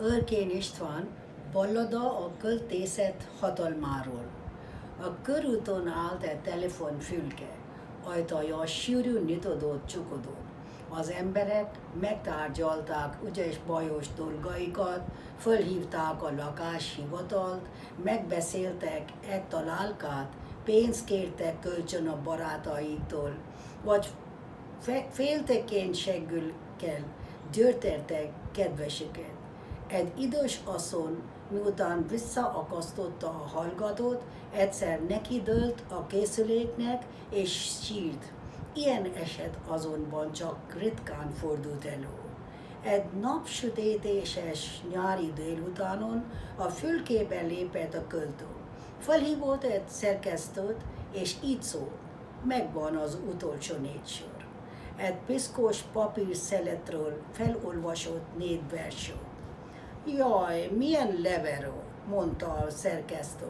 Örkén István ballada a költészet hatalmáról. A körúton állt egy telefonfülke, ajtaja sűrű nyitott csukodon. Az emberek megtárgyalták ügyes bajos dolgaikat, fölhívták a lakáshivatalt, megbeszéltek egy találkát, pénzt kértek kölcsön a barátaiktól, vagy féltekénységükkel gyötörtek kedvesüket. Egy idős asszony, miután visszaakasztotta a hallgatót, egyszer nekidőlt a készüléknek és sírt. Ilyen eset azonban csak ritkán fordult elő. Egy napsütétéses nyári délutánon a fülkébe lépett a költő. Felhívott egy szerkesztőt, és így szólt: megvan az utolsó 4 sor. Egy piszkos papírszeletről felolvasott 4 versot. Jaj, milyen leveró, mondta a szerkesztő.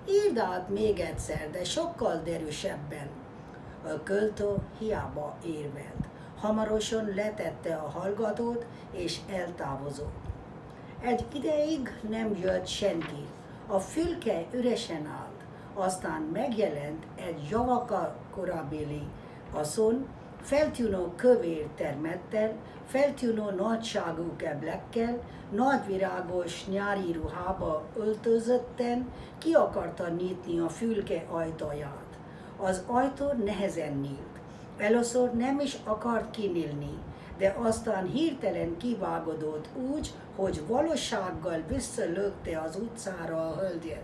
Írd át még egyszer, de sokkal derűsebben. A költő hiába érvelt. Hamarosan letette a hallgatót és eltávozott. Egy ideig nem jött senki. A fülke üresen állt. Aztán megjelent egy javaka korabéli asszony, feltűnő kövér termettel, feltűnő nagyságú keblekkel, nagyvirágos nyári ruhába öltözötten ki akarta nyitni a fülke ajtaját. Az ajtó nehezen nyílt. Először nem is akart kinyílni, de aztán hirtelen kivágódott úgy, hogy valósággal visszalökte az utcára a hölgyet.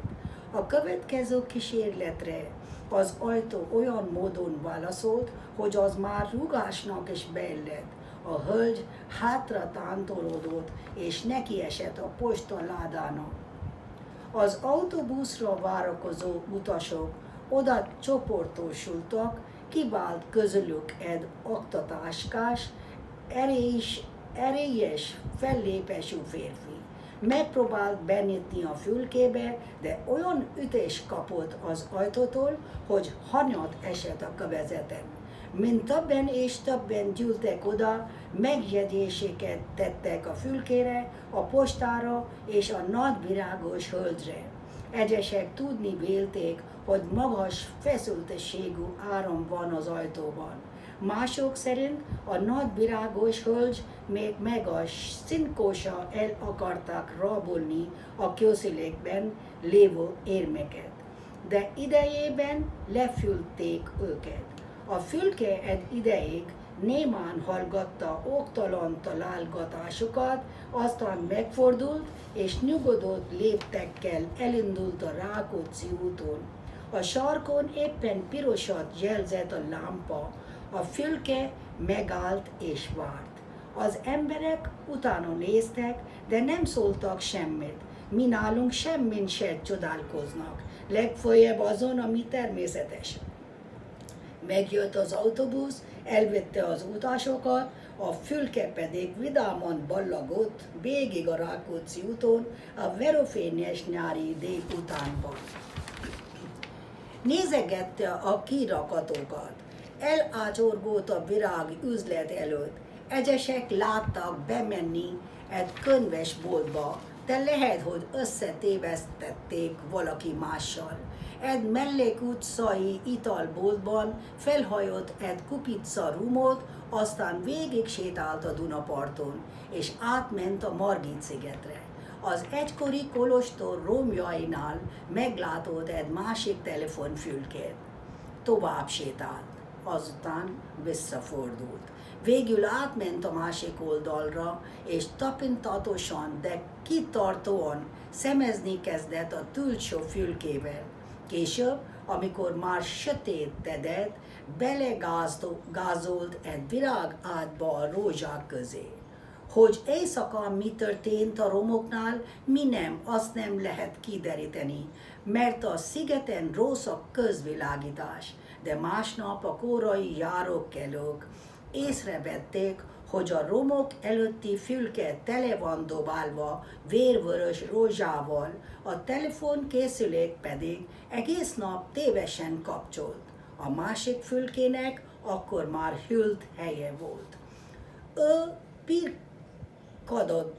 A következő kísérletre az ajtó olyan módon válaszolt, hogy az már rugásnak is beillett. A hölgy hátra tántorodott, és nekiesett a postaládának. Az autóbuszra várakozó utasok oda csoportosultak, kivált közülük egy oktatáskás, erélyes fellépésű férfi. Megpróbált benyitni a fülkébe, de olyan ütés kapott az ajtótól, hogy hanyat esett a kövezeten. Mint többen és többen gyűltek oda, megjegyzéseket tettek a fülkére, a postára és a nagyvirágos hölgyre. Egyesek tudni vélték, hogy magas feszültségű áram van az ajtóban. Mások szerint a nagyvirágos hölgy még meg a szinkósa el akarták rabolni a készülékben lévő érmeket. De idejében lefülték őket. A fülke egy ideig némán hallgatta oktalan találgatásokat, aztán megfordult, és nyugodott léptekkel elindult a Rákóczi úton. A sarkon éppen pirosat jelzett a lámpa, a fülke megállt és várt. Az emberek utána néztek, de nem szóltak semmit. Mi nálunk semmin se csodálkoznak, legfeljebb azon, ami természetes. Megjött az autóbusz, elvette az utasokat, a fülke pedig vidáman ballagott végig a Rákóczi úton a verőfényes nyári délutánban. Nézegette a kirakatokat, elácsorgott a virág üzlet előtt. Egyesek láttak bemenni egy könyvesboltba, de lehet, hogy összetévesztették valaki mással. Egy mellékutcai italboltban felhajolt egy kupica rumot, aztán végig sétált a Dunaparton, és átment a Margit-szigetre. Az egykori kolostor romjainál meglátott egy másik telefonfülkét. Tovább sétált, azután visszafordult. Végül átment a másik oldalra, és tapintatosan, de kitartóan szemezni kezdett a túlsó fülkével. Később, amikor már sötétedett, belegázolt egy virágátba a rózsák közé. Hogy éjszaka mi történt a romoknál, mi nem, azt nem lehet kideríteni, mert a szigeten rossz a közvilágítás, de másnap a korai járókelők észrevették, hogy a romok előtti fülke tele van dobálva vérvörös rózsával, a telefonkészülék pedig egész nap tévesen kapcsolt. A másik fülkének akkor már hűlt helye volt. Ő pirkadott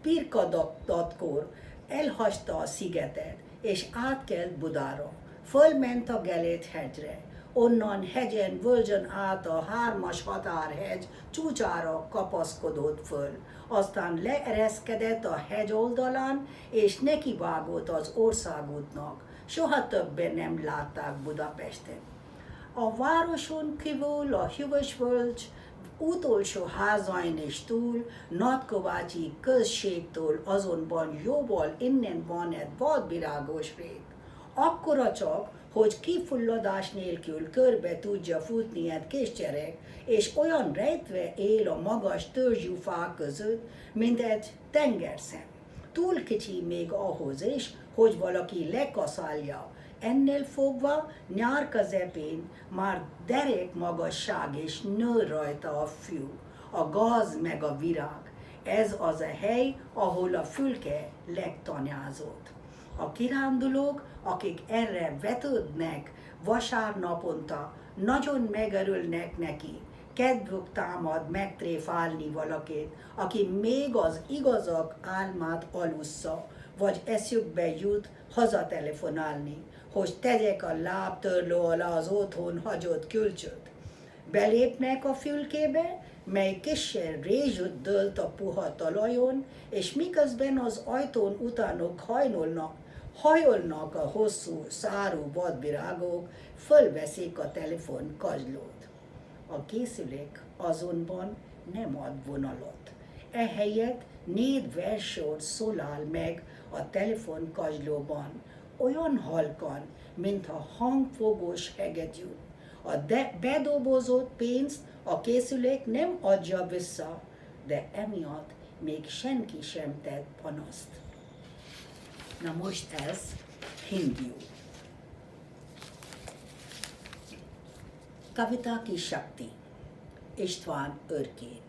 Pirka dattkor elhagyta a szigetet, és átkelt Budára. Fölment a Gelét hegyre. Onnan hegyen, völgyön át a 3-as határhegy csúcsára kapaszkodott föl. Aztán leereszkedett a hegy oldalán, és nekivágott az országútnak. Soha többé nem látták Budapesten. A városon kívül a Hűvösvölgy utolsó házain is túl, Nagykovácsi községtől azonban jóval innen van egy vadvirágos rég. Akkora csak, hogy kifulladás nélkül körbe tudja futni egy kisgyerek, és olyan rejtve él a magas törzsű fák között, mint egy tengerszem. Túl kicsi még ahhoz is, hogy valaki lekaszálja. Ennél fogva nyár közepén már derek magasság és nő rajta a fű, a gaz meg a virág. Ez az a hely, ahol a fülke legtanyázott. A kirándulók, akik erre vetődnek vasárnaponta, nagyon megörülnek neki. Kedvük támad megtréfálni valakit, aki még az igazak álmát alussza, vagy eszükbe jut hazatelefonálni, hogy tegyek a lábtörlő alá az otthon hagyott külcsöt. Belépnek a fülkébe, mely kissé rézsült dőlt a puha talajon, és miközben az ajtón utánok hajolnak a hosszú, szárú vadvirágok, fölveszik a telefon kagylót. A készülék azonban nem ad vonalat. Ehelyett 4 verssor szólal meg a telefon kagylóban, olyan halkan, mintha hangfogós hegedű. A bedobozott pénzt a készülék nem adja vissza, de emiatt még senki sem tett panaszt. Na most ez hindiul. कविता की शक्ति इश्तवान उर्की।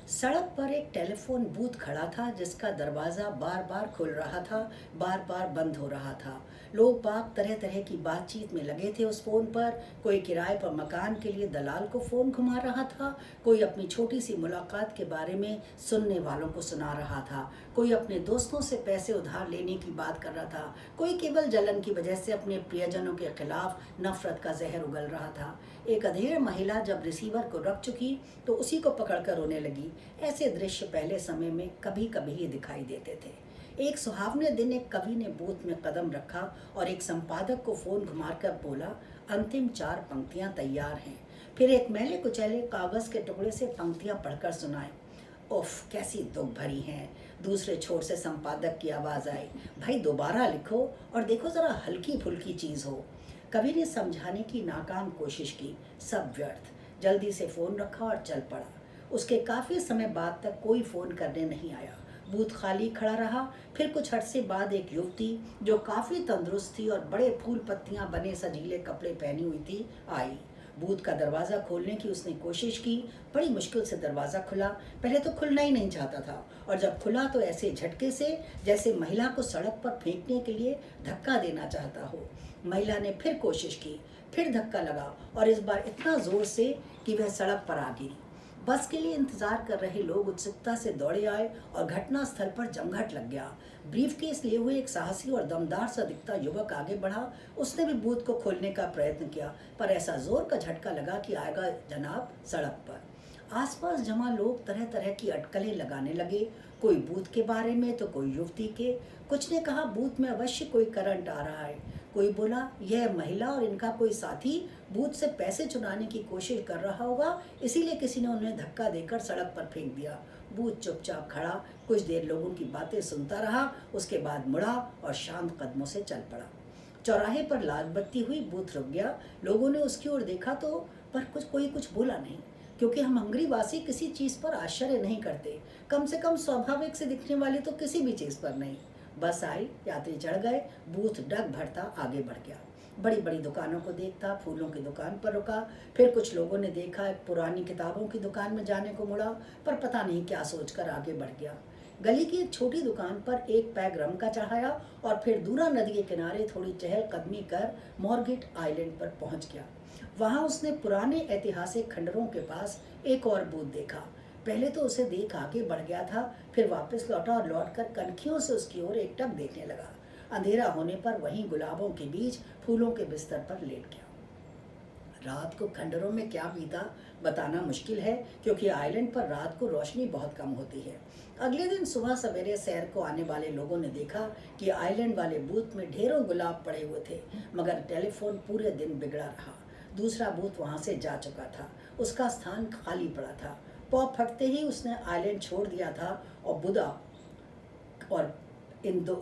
सड़क पर एक telephone booth खड़ा था जिसका दरवाज़ा बार बार खुल रहा था, बार बार बंद हो रहा था। लोग बाग तरह तरह की बातचीत में लगे थे उस फ़ोन पर। कोई किराए पर मकान के लिए दलाल को फ़ोन घुमा रहा था, कोई अपनी छोटी सी मुलाकात के बारे में सुनने वालों को सुना रहा था, कोई अपने दोस्तों से पैसे उधार लेने की बात कर रहा था, कोई केवल जलन की वजह से अपने प्रियजनों के खिलाफ नफरत का जहर उगल रहा था। एक अधेड़ महिला जब रिसीवर को रख चुकी तो उसी को पकड़कर रोने लगी। ऐसे दृश्य पहले समय में कभी कभी ही दिखाई देते थे। एक सुहावने दिन एक कवि ने बूथ में कदम रखा और एक संपादक को फ़ोन घुमाकर बोला, अंतिम 4 पंक्तियां तैयार हैं। फिर एक मैले कुचैले कागज़ के टुकड़े से पंक्तियां पढ़कर सुनाए। उफ, कैसी दुख भरी हैं। दूसरे छोर से संपादक की आवाज़ आई, भाई दोबारा लिखो और देखो ज़रा हल्की फुल्की चीज़ हो। कवि ने समझाने की नाकाम कोशिश की, सब व्यर्थ। जल्दी से फ़ोन रखा और चल पड़ा। उसके काफ़ी समय बाद तक कोई फ़ोन करने नहीं आया। बूथ खाली खड़ा रहा। फिर कुछ अरसे बाद एक युवती जो काफ़ी तंदुरुस्त थी और बड़े फूल पत्तियां बने सजीले कपड़े पहनी हुई थी, आई। बूथ का दरवाज़ा खोलने की उसने कोशिश की। बड़ी मुश्किल से दरवाज़ा खुला। पहले तो खुलना ही नहीं चाहता था, और जब खुला तो ऐसे झटके से जैसे महिला को सड़क पर फेंकने के लिए धक्का देना चाहता हो। महिला ने फिर कोशिश की, फिर धक्का लगा, और इस बार इतना ज़ोर से कि वह सड़क पर आ गिरी। बस के लिए इंतजार कर रहे लोग उत्सुकता से दौड़े आए और घटना स्थल पर जमघट लग गया। ब्रीफकेस लिए हुए एक साहसी और दमदार सा दिखता युवक आगे बढ़ा। उसने भी बूथ को खोलने का प्रयत्न किया, पर ऐसा जोर का झटका लगा कि आएगा जनाब सड़क पर। आसपास जमा लोग तरह तरह की अटकलें लगाने लगे, कोई बूथ के बारे में तो कोई युवती के। कुछ ने कहा बूथ में अवश्य कोई करंट आ रहा है, कोई बोला यह महिला और इनका कोई साथी बूथ से पैसे चुराने की कोशिश कर रहा होगा, इसीलिए किसी ने उन्हें धक्का देकर सड़क पर फेंक दिया। बूथ चुपचाप खड़ा कुछ देर लोगों की बातें सुनता रहा, उसके बाद मुड़ा और शांत कदमों से चल पड़ा। चौराहे पर लाल बत्ती हुई, बूथ रुक गया। लोगों ने उसकी ओर देखा तो पर कोई कुछ बोला नहीं, क्योंकि हम हंगरीवासी किसी चीज़ पर आश्चर्य नहीं करते, कम से कम स्वाभाविक से दिखने वाली तो किसी भी चीज़ पर नहीं। बस आई, यात्री चढ़ गए, बूथ डग भरता आगे बढ़ गया। बड़ी बड़ी दुकानों को देखता, फूलों की दुकान पर रुका। फिर कुछ लोगों ने देखा एक पुरानी किताबों की दुकान में जाने को मुड़ा, पर पता नहीं क्या सोचकर आगे बढ़ गया। गली की एक छोटी दुकान पर एक पैग रम का चढ़ाया और फिर दूरा नदी के किनारे थोड़ी चहलकदमी कर मॉर्गेट आइलैंड पर पहुंच गया। वहां उसने पुराने ऐतिहासिक खंडरों के पास एक और बूथ देखा। पहले तो उसे देख आगे बढ़ गया था, फिर वापस लौटा और लौटकर कनखियों से उसकी ओर एकटक देखने लगा। अंधेरा होने पर वहीं गुलाबों के बीच फूलों के बिस्तर पर लेट गया। रात को खंडरों में क्या बीता बताना मुश्किल है, क्योंकि आइलैंड पर रात को रोशनी बहुत कम होती है। अगले दिन सुबह सवेरे सैर को आने वाले लोगों ने देखा कि आइलैंड वाले बूथ में ढेरों गुलाब पड़े हुए थे, मगर टेलीफोन पूरे दिन बिगड़ा रहा। दूसरा बूथ वहां से जा चुका था, उसका स्थान खाली पड़ा था। पौ फटते ही उसने आइलैंड छोड़ दिया था और और इन दो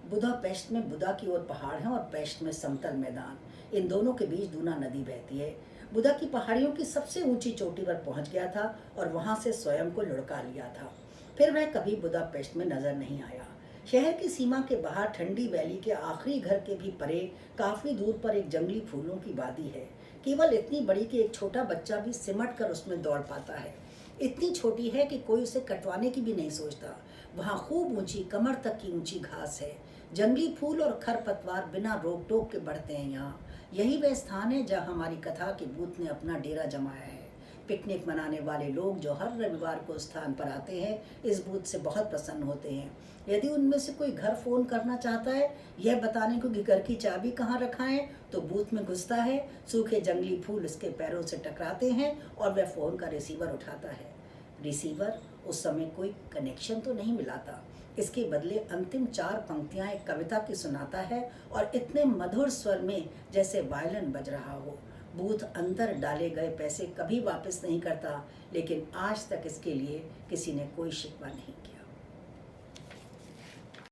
बुदापेस्ट में बुदा की ओर पहाड़ है और पेस्ट में समतल मैदान। इन दोनों के बीच दूना नदी बहती है। बुदा की पहाड़ियों की सबसे ऊंची चोटी पर पहुंच गया था और वहां से स्वयं को लुढ़का लिया था। फिर वह कभी बुदापेस्ट में नजर नहीं आया। शहर की सीमा के बाहर ठंडी वैली के आखिरी घर के भी परे काफी दूर पर एक जंगली फूलों की वादी है, केवल इतनी बड़ी कि एक छोटा बच्चा भी सिमट कर उसमें दौड़ पाता है। इतनी छोटी है कि कोई उसे कटवाने की भी नहीं सोचता। वहाँ खूब ऊंची, कमर तक की ऊंची घास है। जंगली फूल और खरपतवार बिना रोक टोक के बढ़ते हैं यहाँ। यही वह स्थान है जहाँ हमारी कथा के भूत ने अपना डेरा जमाया है। पिकनिक मनाने वाले लोग जो हर रविवार को स्थान पर आते हैं, इस बूथ से बहुत प्रसन्न होते हैं। यदि उनमें से कोई घर फोन करना चाहता है, यह बताने को कि घर की चाबी कहाँ रखा है, तो बूथ में घुसता है। सूखे जंगली फूल उसके पैरों से टकराते हैं और वह फोन का रिसीवर उठाता है। रिसीवर उस समय कोई कनेक्शन तो नहीं मिलाता, इसके बदले अंतिम 4 पंक्तियां एक कविता की सुनाता है, और इतने मधुर स्वर में जैसे वायलिन बज रहा हो। बूथ अंदर डाले गए पैसे कभी वापस नहीं करता, लेकिन आज तक इसके लिए किसी ने कोई शिकवा नहीं किया।